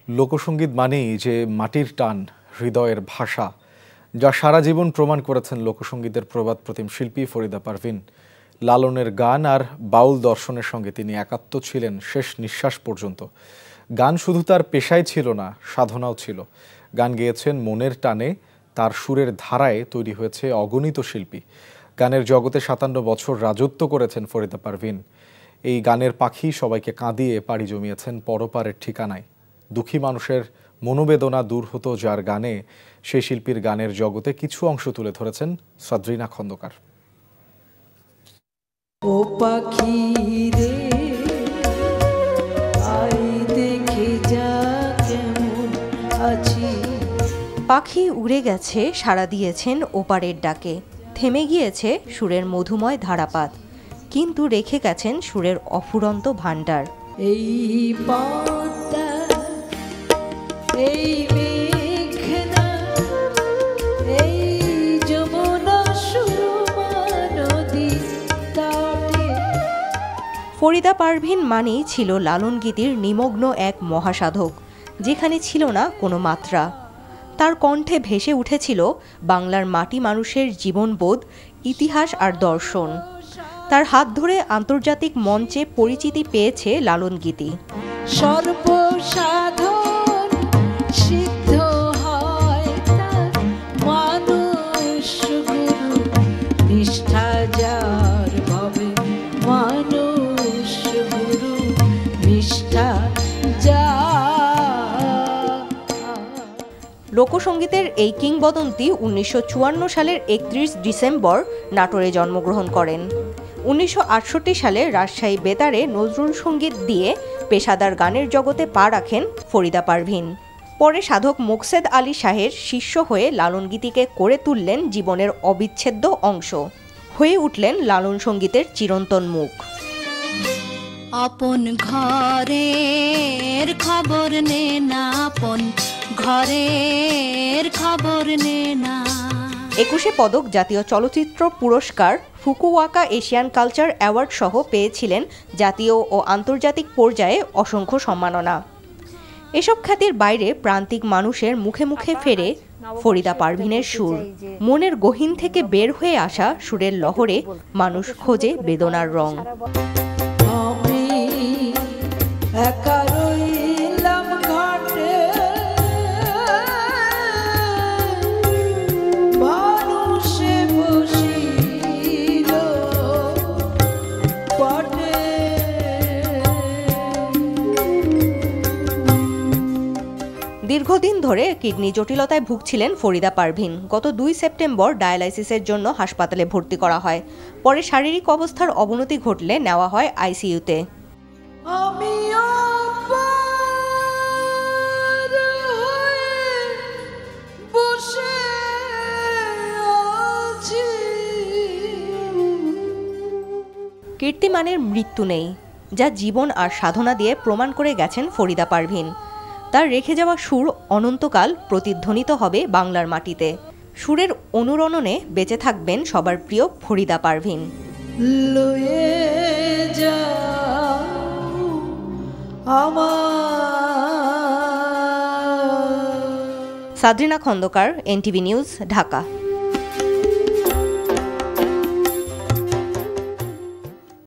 লোকসঙ্গীত মানেই যে মাটির টান, হৃদয়ের ভাষা, যা সারা জীবন প্রমাণ করেছেন লোকসঙ্গীতের প্রবাদ প্রতিম শিল্পী ফরিদা পারভিন। লালনের গান আর বাউল দর্শনের সঙ্গে তিনি একাত্ম ছিলেন শেষ নিঃশ্বাস পর্যন্ত। গান শুধু তার পেশাই ছিল না, সাধনাও ছিল। গান গেয়েছেন মনের টানে, তার সুরের ধারায় তৈরি হয়েছে অগণিত শিল্পী। গানের জগতে ৫৭ বছর রাজত্ব করেছেন ফরিদা পারভিন। এই গানের পাখি সবাইকে কাঁদিয়ে পাড়ি জমিয়েছেন পরপারের ঠিকানায়। দুঃখী মানুষের মনোবেদনা দূর হতো যার গানে, সেই শিল্পীর গানের জগতে কিছু অংশ তুলে ধরেছেন সাদরিনা খন্দকার। ও পাখি রে, আই দেখে যা কেমন আছি। পাখি উড়ে গেছে, সাড়া দিয়েছেন ওপারের ডাকে। থেমে গিয়েছে সুরের মধুময় ধারাপাত, কিন্তু রেখে গেছেন সুরের অফুরন্ত ভাণ্ডার। এই পদ্মা, এই মেঘনা, এই যমুনা সুরমা নদী তটে। ফরিদা পারভিন মানেই ছিল লালন গীতির নিমগ্ন এক মহাসাধক, যেখানে ছিল না কোনো মাত্রা। তার কণ্ঠে ভেসে উঠেছিল বাংলার মাটি মানুষের জীবনবোধ, ইতিহাস আর দর্শন। তার হাত ধরে আন্তর্জাতিক মঞ্চে পরিচিতি পেয়েছে লালন গীতি। সর্বসাধন সিদ্ধ হয় তার মানুষ গুরু, নিষ্ঠা যার ভবে মানুষ গুরু, নিষ্ঠা যা। লোকসঙ্গীতের এই কিংবদন্তি ১৯৫৪ সালের ৩১ ডিসেম্বর নাটোরে জন্মগ্রহণ করেন। ১৯৬৮ সালে রাজশাহী বেতারে নজরুল সঙ্গীত দিয়ে পেশাদার গানের জগতে পা রাখেন ফরিদা পারভিন। পরে সাধক মোকসেদ আলী শাহের শিষ্য হয়ে লালন গীতিকে করে তুললেন জীবনের অবিচ্ছেদ্য অংশ, হয়ে উঠলেন লালন সঙ্গীতের চিরন্তন মুখ। আপন ঘরের খবর নে না, আপন ঘরের খবর নে না। ২১ পদক, জাতীয় চলচ্চিত্র পুরস্কার, ফুকুওয়াকা এশিয়ান কালচার অ্যাওয়ার্ড সহ পেয়েছিলেন জাতীয় ও আন্তর্জাতিক পর্যায়ে অসংখ্য সম্মাননা। এসব খ্যাতির বাইরে প্রান্তিক মানুষের মুখে মুখে ফেরে ফরিদা পারভিনের সুর। মনের গহীন থেকে বের হয়ে আসা সুরের লহরে মানুষ খোঁজে বেদনার রং। আমি একা রইলাম ঘাটে, মানুষে বসিল পটে। দীর্ঘদিন ধরে কিডনি জটিলতায় ভুগছিলেন ফরিদা পারভিন। গত ২ সেপ্টেম্বর ডায়ালাইসিসের জন্য হাসপাতালে ভর্তি করা হয়। পরে শারীরিক অবস্থার অবনতি ঘটলে নেওয়া হয় আইসিইউতে। কীর্তিমানের মৃত্যু নেই, যা জীবন আর সাধনা দিয়ে প্রমাণ করে গেছেন ফরিদা পারভিন। তার রেখে যাওয়া সুর অনন্তকাল প্রতিধ্বনিত হবে বাংলার মাটিতে। সুরের অনুরণনে বেঁচে থাকবেন সবার প্রিয় ফরিদা পারভিন। Sadrina Khandakar, NTV news, Dhaka.